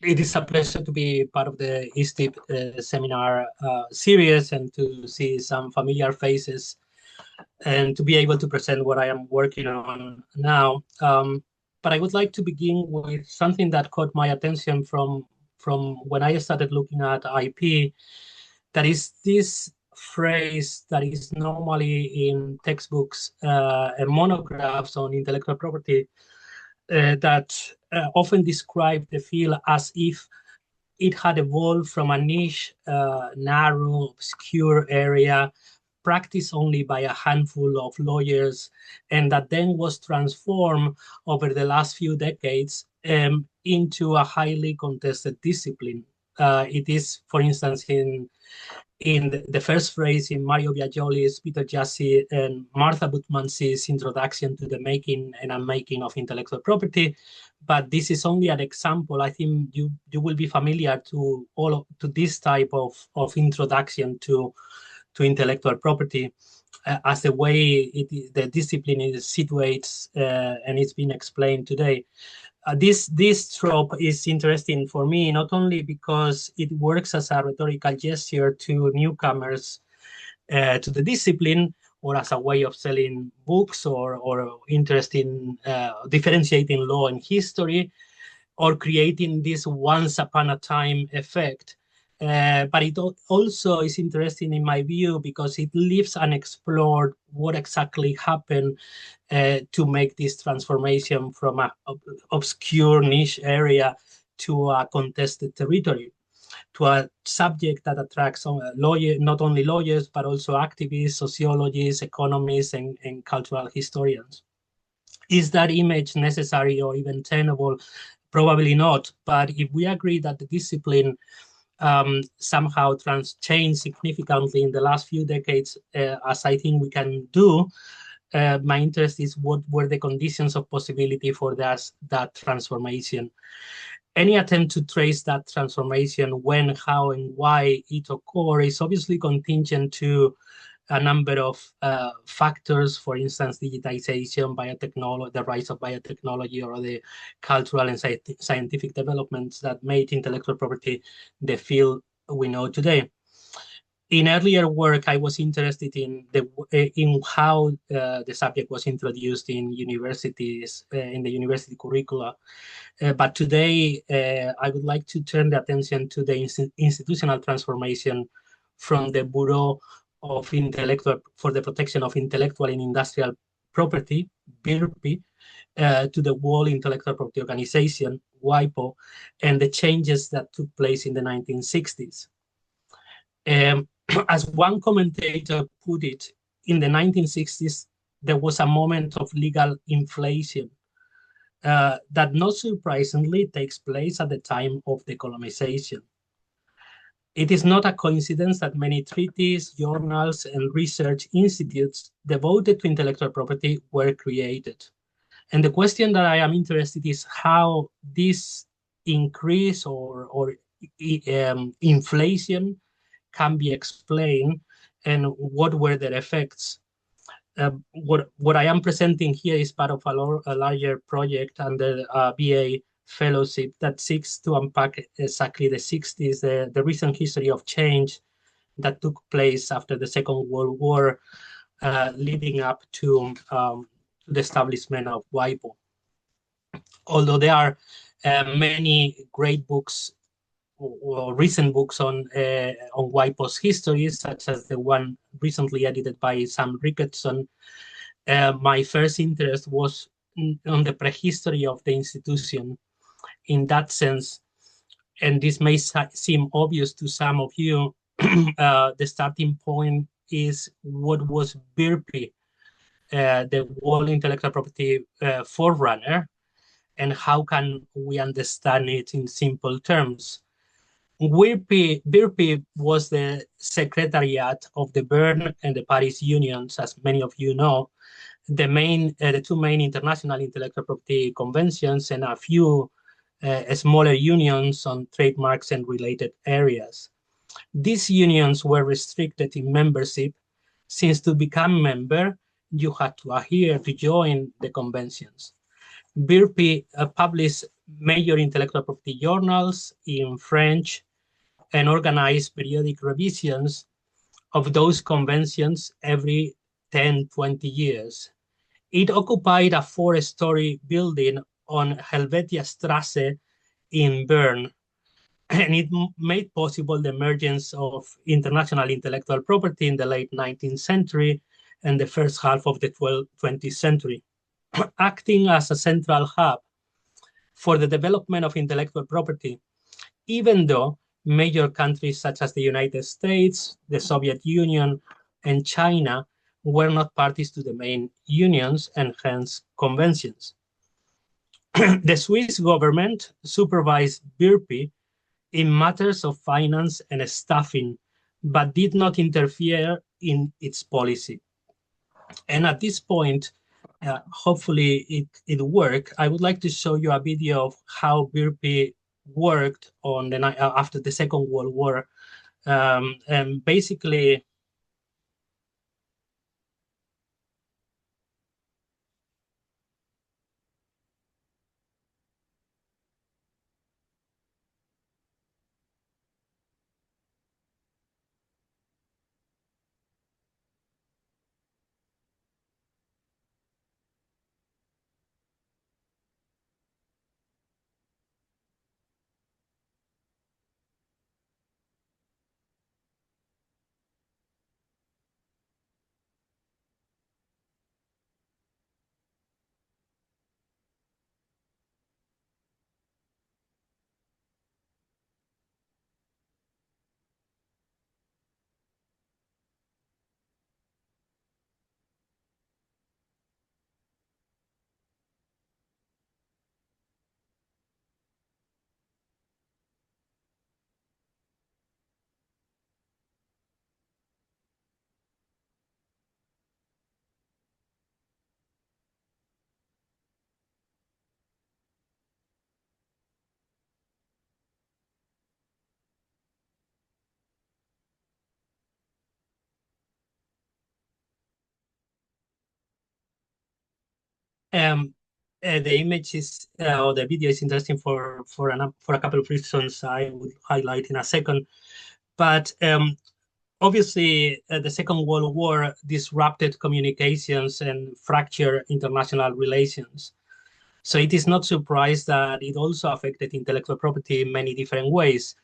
It is a pleasure to be part of the ISHTIP seminar series and to see some familiar faces and to be able to present what I am working on now. But I would like to begin with something that caught my attention from when I started looking at IP. That is this phrase that is normally in textbooks and monographs on intellectual property that often describe the field as if it had evolved from a niche, narrow, obscure area practiced only by a handful of lawyers, and that then was transformed over the last few decades into a highly contested discipline. It is, for instance, in the first phrase in Mario Biagioli's, Peter Jassi, and Martha Butmansi's introduction to the making and unmaking of intellectual property. But this is only an example. I think you will be familiar to this type of introduction to intellectual property as the way the discipline is situated, and it's been explained today. This trope is interesting for me, not only because it works as a rhetorical gesture to newcomers to the discipline, or as a way of selling books or interest in differentiating law and history, or creating this once upon a time effect. But it also is interesting in my view because it leaves unexplored what exactly happened to make this transformation from an obscure niche area to a contested territory, to a subject that attracts not only lawyers, but also activists, sociologists, economists, and cultural historians. Is that image necessary or even tenable? Probably not. But if we agree that the discipline somehow changed significantly in the last few decades, as I think we can do, my interest is what were the conditions of possibility for that transformation. Any attempt to trace that transformation, when, how, and why it occurred, is obviously contingent to a number of factors, for instance, digitization, biotechnology, the rise of biotechnology, or the cultural and scientific developments that made intellectual property the field we know today. In earlier work, I was interested in how the subject was introduced in universities, in the university curricula. But today, I would like to turn the attention to the institutional transformation from the Bureau of for the Protection of Intellectual and Industrial Property, BIRPI, to the World Intellectual Property Organization, WIPO, and the changes that took place in the 1960s. As one commentator put it, in the 1960s, there was a moment of legal inflation that, not surprisingly, takes place at the time of decolonization. It is not a coincidence that many treaties, journals, and research institutes devoted to intellectual property were created. And the question that I am interested in is how this increase or inflation can be explained, and what were their effects. What I am presenting here is part of a larger project under BA fellowship that seeks to unpack exactly the 60s, the recent history of change that took place after the Second World War, leading up to the establishment of WIPO. Although there are many great books or recent books on WIPO's history, such as the one recently edited by Sam Ricketson, my first interest was on the prehistory of the institution. In that sense, and this may seem obvious to some of you, the starting point is what was BIRPI, the World Intellectual Property forerunner, and how can we understand it in simple terms. BIRPI was the secretariat of the Berne and the Paris Unions, as many of you know, the two main international intellectual property conventions, and a few smaller unions on trademarks and related areas. These unions were restricted in membership, since to become a member, you had to adhere to join the conventions. BIRPI published major intellectual property journals in French and organized periodic revisions of those conventions every 10, 20 years. It occupied a 4-story building on Helvetiastrasse in Bern, and it made possible the emergence of international intellectual property in the late 19th century and the first half of the 20th century, acting as a central hub for the development of intellectual property, even though major countries such as the United States, the Soviet Union, and China were not parties to the main unions and hence conventions. The Swiss government supervised BIRPI in matters of finance and staffing, but did not interfere in its policy. And at this point, hopefully it worked. I would like to show you a video of how BIRPI worked on the after the Second World War. And basically, the image is or the video is interesting for a couple of reasons I would highlight in a second. But obviously, the Second World War disrupted communications and fractured international relations. So it is not surprised that it also affected intellectual property in many different ways.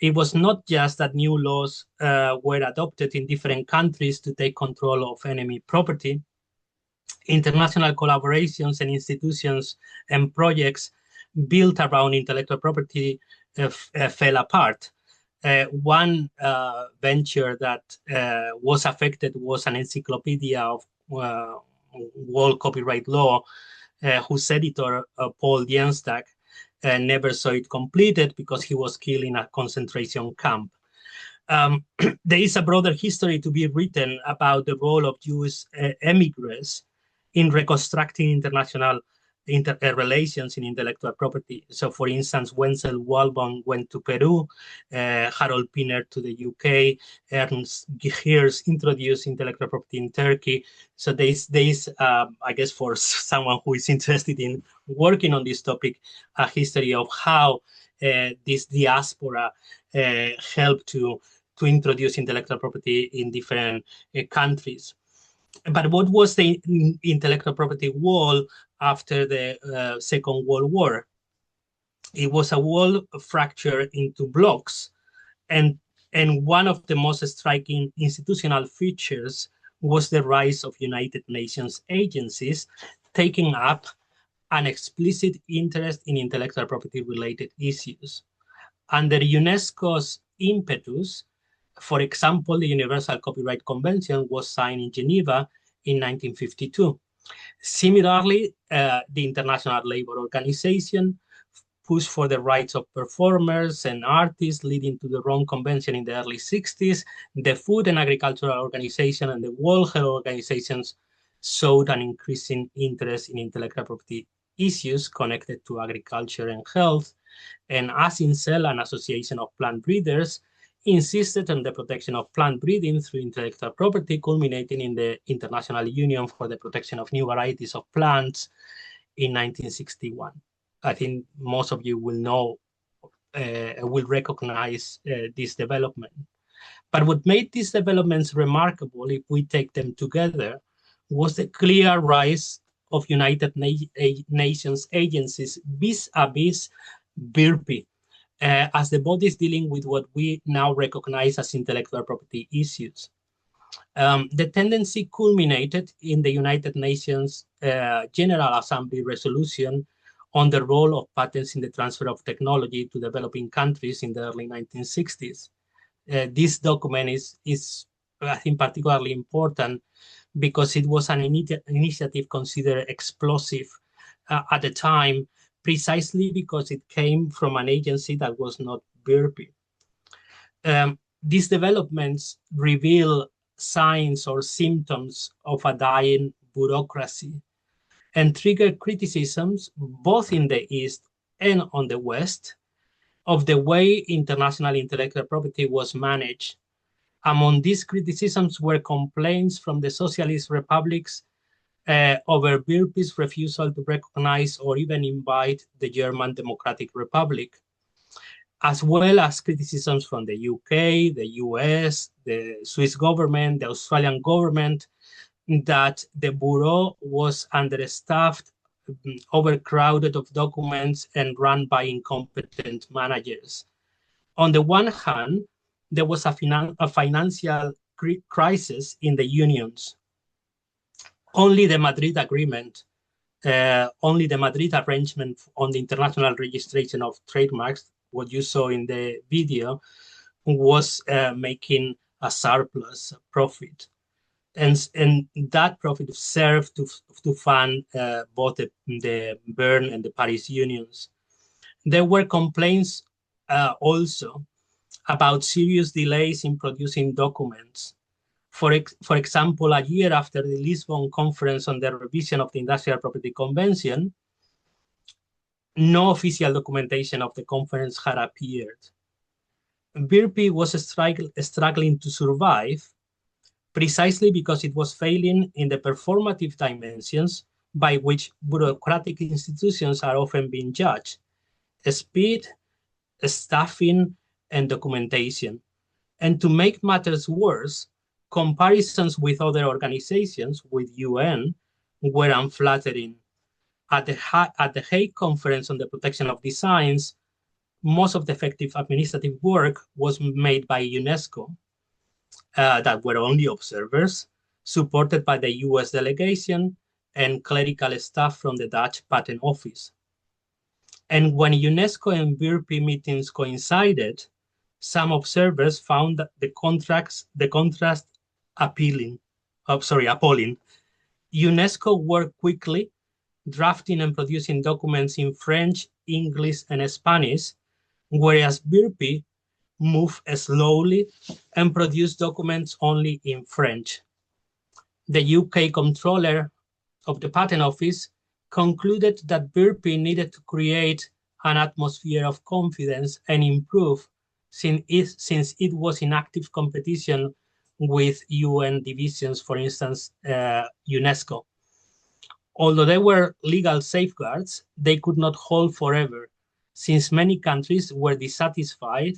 It was not just that new laws were adopted in different countries to take control of enemy property. International collaborations and institutions and projects built around intellectual property fell apart. One venture that was affected was an encyclopedia of world copyright law, whose editor, Paul Dienstag, never saw it completed because he was killed in a concentration camp. There is a broader history to be written about the role of Jewish emigres in reconstructing international relations in intellectual property. So, for instance, Wenzel Walbon went to Peru, Harold Pinner to the UK, Ernst Geers introduced intellectual property in Turkey. So there's I guess, for someone who is interested in working on this topic, a history of how this diaspora helped to introduce intellectual property in different countries. But what was the intellectual property wall after the Second World War? It was a wall fractured into blocks. And one of the most striking institutional features was the rise of United Nations agencies taking up an explicit interest in intellectual property related issues. Under UNESCO's impetus, for example, the Universal Copyright Convention was signed in Geneva in 1952. Similarly, the International Labour Organization pushed for the rights of performers and artists, leading to the Rome Convention in the early 60s. The Food and Agricultural Organization and the World Health Organizations showed an increasing interest in intellectual property issues connected to agriculture and health. And ASINCEL, an association of plant breeders, insisted on the protection of plant breeding through intellectual property, culminating in the International Union for the Protection of New Varieties of Plants in 1961. I think most of you will know, will recognize this development. But what made these developments remarkable, if we take them together, was the clear rise of United Nations agencies vis-a-vis BIRPI, as the bodies dealing with what we now recognize as intellectual property issues. The tendency culminated in the United Nations General Assembly resolution on the role of patents in the transfer of technology to developing countries in the early 1960s. This document is, I think, particularly important because it was an initiative considered explosive at the time, precisely because it came from an agency that was not BIRPI. These developments reveal signs or symptoms of a dying bureaucracy and trigger criticisms both in the East and on the West of the way international intellectual property was managed. Among these criticisms were complaints from the socialist republics over BIRPI's refusal to recognize or even invite the German Democratic Republic, as well as criticisms from the UK, the US, the Swiss government, the Australian government, that the Bureau was understaffed, overcrowded of documents, and run by incompetent managers. On the one hand, there was a financial crisis in the unions. Only the Madrid Agreement, only the Madrid Arrangement on the international registration of trademarks, what you saw in the video, was making a surplus profit. And that profit served to fund both the Berne and the Paris Unions. There were complaints also about serious delays in producing documents. For example, a year after the Lisbon Conference on the revision of the Industrial Property Convention, no official documentation of the conference had appeared. BIRPI was struggling to survive precisely because it was failing in the performative dimensions by which bureaucratic institutions are often being judged: speed, staffing, and documentation. And to make matters worse, comparisons with other organizations, with UN, were unflattering. At the Hague Conference on the Protection of Designs, most of the effective administrative work was made by UNESCO, that were only observers, supported by the US delegation and clerical staff from the Dutch Patent Office. And when UNESCO and BIRPI meetings coincided, some observers found that the contrast appalling. UNESCO worked quickly, drafting and producing documents in French, English, and Spanish, whereas BIRPI moved slowly and produced documents only in French. The UK controller of the Patent Office concluded that BIRPI needed to create an atmosphere of confidence and improve, since it was in active competition with UN divisions, for instance, UNESCO. Although there were legal safeguards, they could not hold forever, since many countries were dissatisfied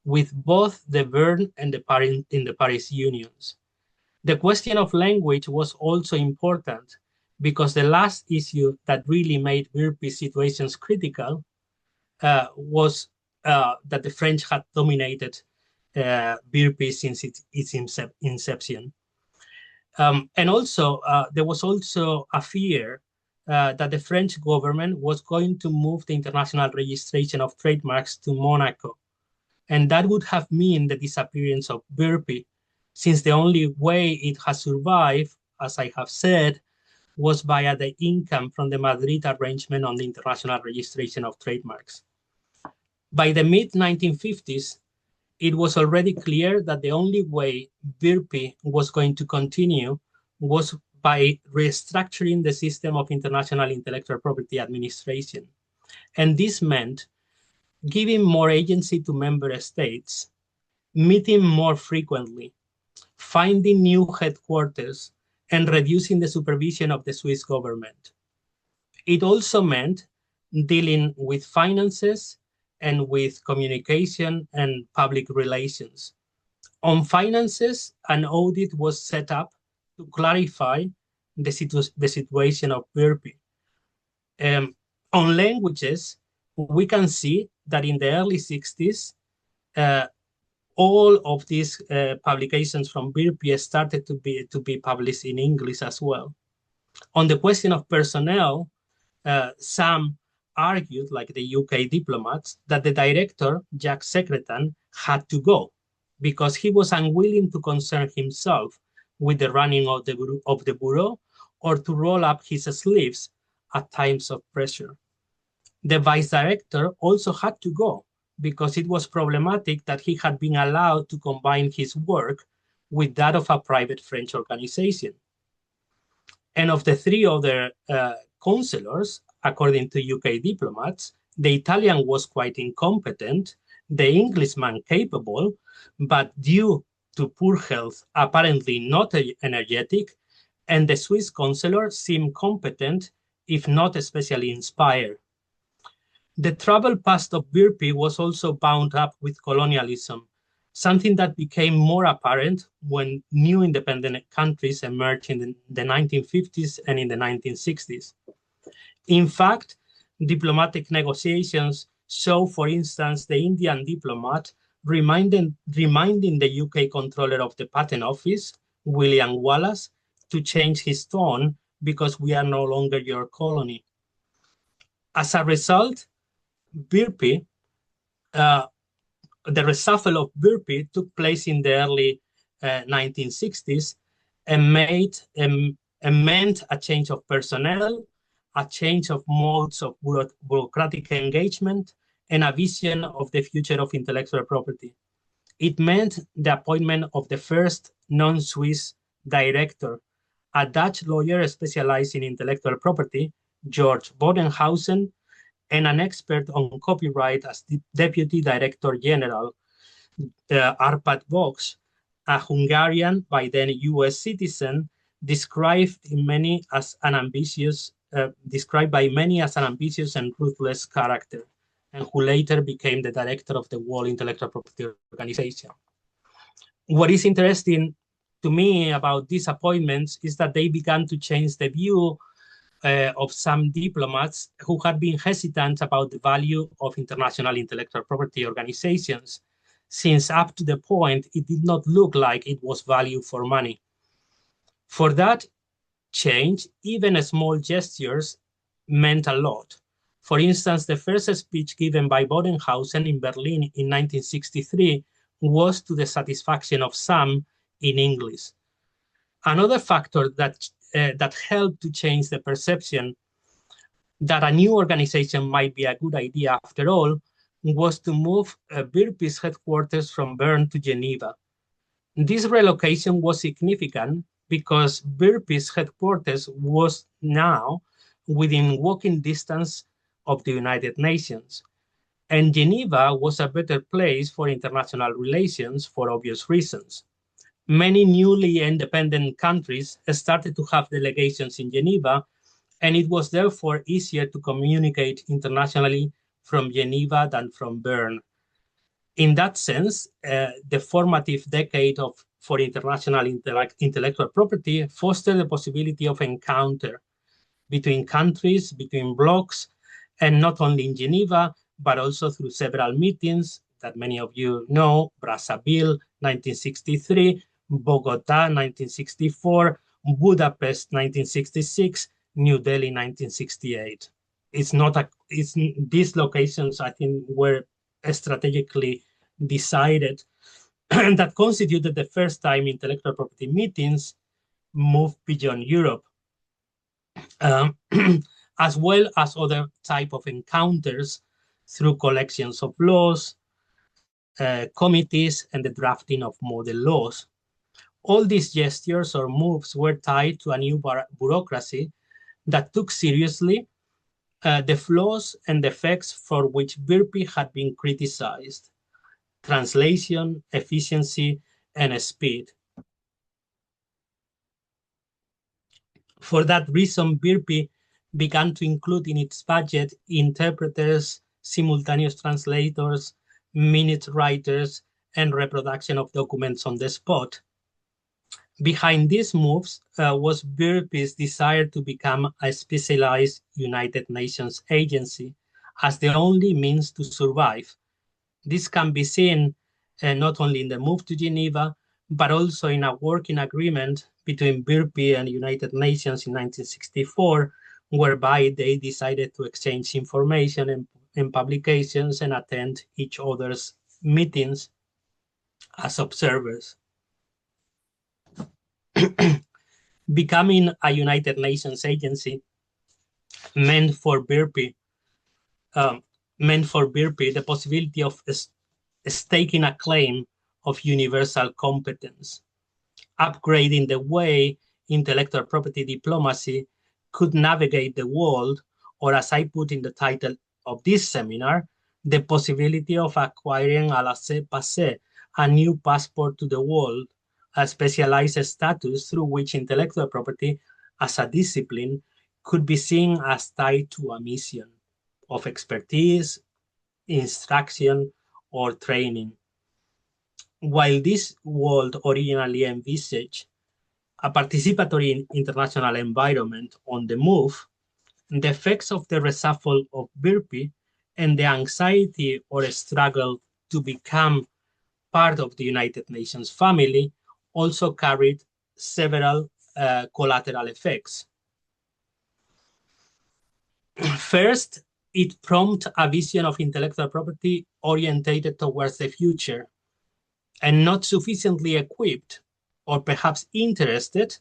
with both the Berne and the Paris Unions. The question of language was also important, because the last issue that really made BIRPI situations critical was that the French had dominated BIRPI since its inception. And also, there was also a fear that the French government was going to move the international registration of trademarks to Monaco. And that would have meant the disappearance of BIRPI, since the only way it has survived, as I have said, was via the income from the Madrid Arrangement on the international registration of trademarks. By the mid-1950s, it was already clear that the only way BIRPI was going to continue was by restructuring the system of international intellectual property administration. And this meant giving more agency to member states, meeting more frequently, finding new headquarters, and reducing the supervision of the Swiss government. It also meant dealing with finances and with communication and public relations. On finances, an audit was set up to clarify the situation of BIRPI. On languages, we can see that in the early 60s, all of these publications from BIRPI started to be published in English as well. On the question of personnel, some argued, like the UK diplomats, that the director, Jack Secretan, had to go because he was unwilling to concern himself with the running of the bureau or to roll up his sleeves at times of pressure. The vice director also had to go because it was problematic that he had been allowed to combine his work with that of a private French organization. And of the three other counselors, according to UK diplomats, the Italian was quite incompetent, the Englishman capable, but due to poor health, apparently not energetic, and the Swiss counselor seemed competent, if not especially inspired. The troubled past of BIRPI was also bound up with colonialism, something that became more apparent when new independent countries emerged in the 1950s and in the 1960s. In fact, diplomatic negotiations show, for instance, the Indian diplomat reminding the UK controller of the Patent Office, William Wallace, to change his tone because we are no longer your colony. As a result, BIRPI, the reshuffle of BIRPI took place in the early 1960s and meant a change of personnel, a change of modes of bureaucratic engagement, and a vision of the future of intellectual property. It meant the appointment of the first non-Swiss director, a Dutch lawyer specialized in intellectual property, George Bodenhausen, and an expert on copyright as the Deputy Director General, Arpad Vox, a Hungarian, by then US citizen, described by many as an ambitious and ruthless character, and who later became the director of the World Intellectual Property Organization. What is interesting to me about these appointments is that they began to change the view of some diplomats who had been hesitant about the value of international intellectual property organizations, since up to the point it did not look like it was value for money. For that change, even small gestures meant a lot. For instance, the first speech given by Bodenhausen in Berlin in 1963 was to the satisfaction of some in English. Another factor that helped to change the perception that a new organization might be a good idea after all was to move BIRPI's headquarters from Bern to Geneva. This relocation was significant because BIRPI's headquarters was now within walking distance of the United Nations, and Geneva was a better place for international relations for obvious reasons. Many newly independent countries started to have delegations in Geneva, and it was therefore easier to communicate internationally from Geneva than from Bern. In that sense, the formative decade for international intellectual property fostered the possibility of encounter between countries, between blocs, and not only in Geneva, but also through several meetings that many of you know: Brazzaville, 1963, Bogota, 1964, Budapest, 1966, New Delhi, 1968. These locations, I think, were strategically decided that constituted the first time intellectual property meetings moved beyond Europe, as well as other type of encounters through collections of laws, committees, and the drafting of model laws. All these gestures or moves were tied to a new bureaucracy that took seriously the flaws and defects for which BIRPI had been criticized: translation, efficiency, and speed. For that reason, BIRPI began to include in its budget interpreters, simultaneous translators, minute writers, and reproduction of documents on the spot. Behind these moves was BIRPI's desire to become a specialized United Nations agency as the only means to survive. This can be seen not only in the move to Geneva, but also in a working agreement between BIRPI and United Nations in 1964, whereby they decided to exchange information and publications and attend each other's meetings as observers. Becoming a United Nations agency meant for BIRPI the possibility of staking a claim of universal competence, upgrading the way intellectual property diplomacy could navigate the world, or as I put in the title of this seminar, the possibility of acquiring a laissez-passer, a new passport to the world, a specialized status through which intellectual property as a discipline could be seen as tied to a mission of expertise, instruction, or training. While this world originally envisaged a participatory international environment on the move, the effects of the reshuffle of BIRPI and the anxiety or struggle to become part of the United Nations family also carried several collateral effects. First, it prompted a vision of intellectual property orientated towards the future and not sufficiently equipped or perhaps interested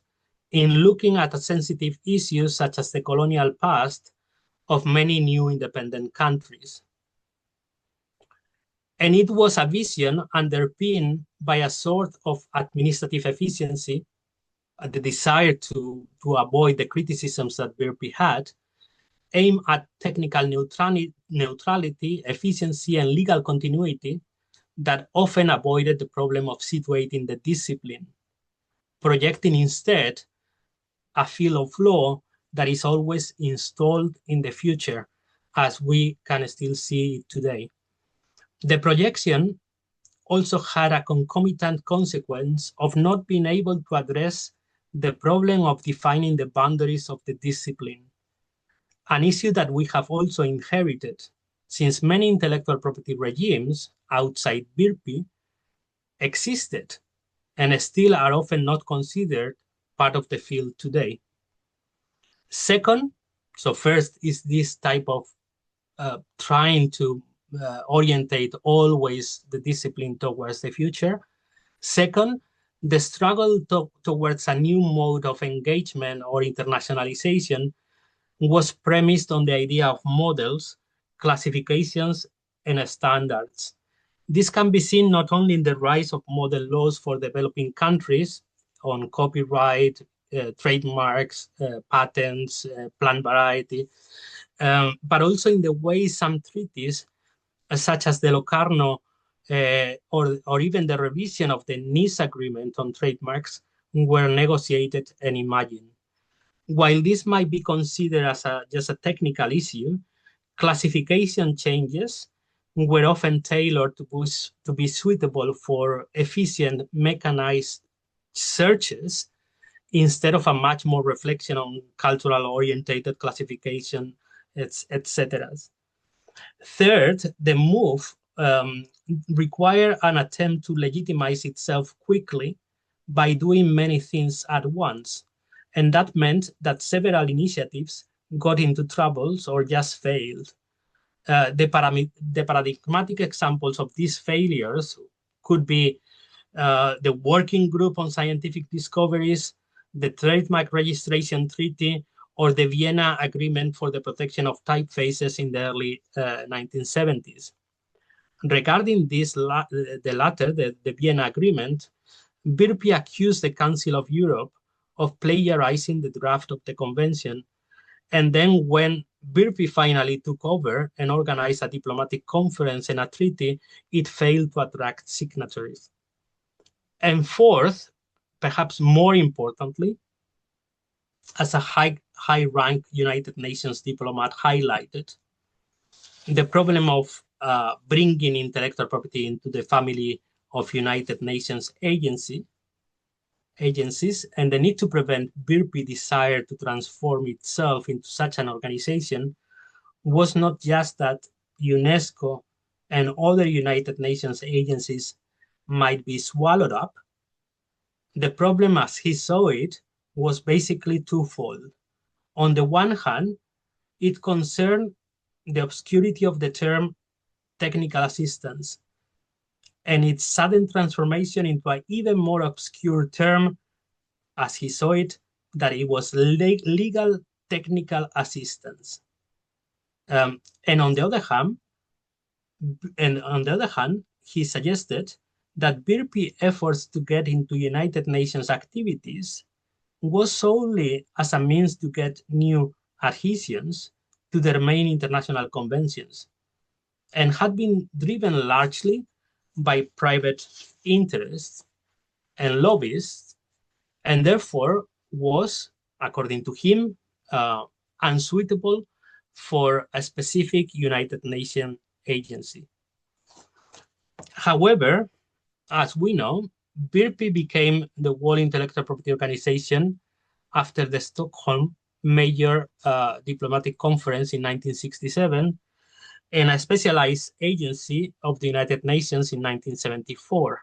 in looking at sensitive issues such as the colonial past of many new independent countries. And it was a vision underpinned by a sort of administrative efficiency, the desire to avoid the criticisms that BIRPI had, aimed at technical neutrality, efficiency, and legal continuity that often avoided the problem of situating the discipline, projecting instead a field of law that is always installed in the future, as we can still see it today. The projection also had a concomitant consequence of not being able to address the problem of defining the boundaries of the discipline, an issue that we have also inherited, since many intellectual property regimes outside BIRPI existed and still are often not considered part of the field today. Second, so first is this type of trying to orientate always the discipline towards the future. Second, the struggle towards a new mode of engagement or internationalization was premised on the idea of models, classifications, and standards. This can be seen not only in the rise of model laws for developing countries on copyright, trademarks, patents, plant variety, but also in the way some treaties, such as the Locarno or even the revision of the Nice Agreement on trademarks, were negotiated and imagined. While this might be considered as just a technical issue, classification changes were often tailored to be suitable for efficient mechanized searches instead of a much more reflection on cultural orientated classification, etc. Third, the move required an attempt to legitimize itself quickly by doing many things at once. And that meant that several initiatives got into troubles or just failed. The paradigmatic examples of these failures could be the Working Group on Scientific Discoveries, the Trademark Registration Treaty, or the Vienna Agreement for the Protection of Typefaces in the early 1970s. Regarding this, the latter, the Vienna Agreement, BIRPI accused the Council of Europe of plagiarizing the draft of the convention. And then when BIRPI finally took over and organized a diplomatic conference and a treaty, it failed to attract signatories. And fourth, perhaps more importantly, as a high-rank United Nations diplomat highlighted, the problem of bringing intellectual property into the family of United Nations agencies, and the need to prevent BIRPI desire to transform itself into such an organization was not just that UNESCO and other United Nations agencies might be swallowed up. The problem, as he saw it, was basically twofold. On the one hand, it concerned the obscurity of the term technical assistance and its sudden transformation into an even more obscure term, as he saw it, that it was legal technical assistance. And on the other hand, he suggested that BIRPI efforts to get into United Nations activities was solely as a means to get new adhesions to their main international conventions, and had been driven largely by private interests and lobbyists, and therefore was, according to him, unsuitable for a specific United Nations agency. However, as we know, BIRPI became the World Intellectual Property Organization after the Stockholm Major Diplomatic Conference in 1967 and a specialized agency of the United Nations in 1974.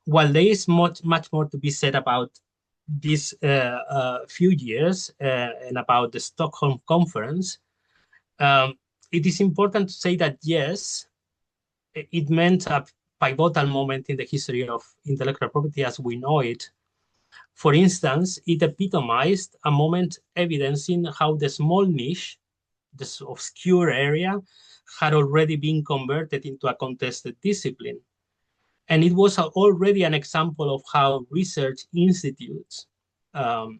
While there is much more to be said about these few years and about the Stockholm Conference, it is important to say that, yes, it meant a pivotal moment in the history of intellectual property as we know it. For instance, it epitomized a moment evidencing how the small niche, this obscure area, had already been converted into a contested discipline. And it was already an example of how research institutes, for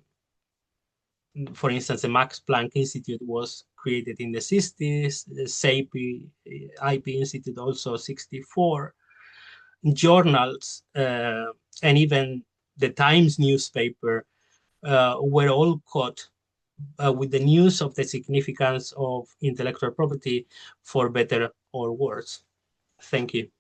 instance, the Max Planck Institute was created in the 60s, the SAPI IP Institute also 64, journals, and even the Times newspaper were all caught with the news of the significance of intellectual property, for better or worse. Thank you.